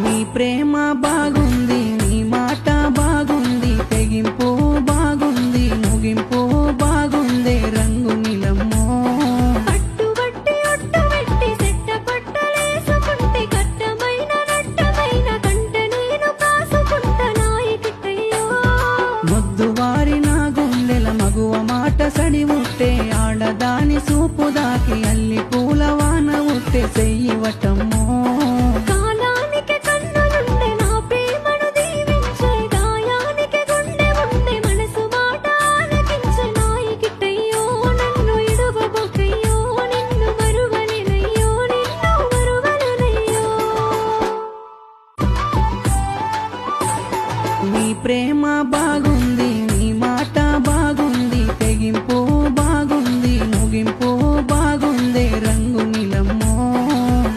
నీ ప్రేమ బాగుంది, నీ మాట బాగుంది, తెగింపు బాగుంది, ముగింపు బాగుంది, రంగు నిలమ్మో. పట్టుబట్టి ఒట్టుబెట్టి సెట్ట పట్టలేసుకుంటే కట్టమైన నట్టమైన కంట నేను కాసుకుంట నాయకిట్టయ్యో. మొద్దువారి నా గుండెల మగువ మాట సడి ఉట్టే, ఆడదాని సూపు దాకి అల్లి పూల వాన ఉట్టే చెయ్యివటమ్మో. కాలానికి కన్నులుండే నా ప్రేమను దీవించే, గాయానికి గుండె ఉండే మనసు మాట ఆలకించే నాయకిట్టయ్యో. నన్ను ఇడువబోకయ్యో, నిన్ను మరువలేనయ్యో, నిన్ను మరువలేనయ్యో. నీ ప్రేమ బాగు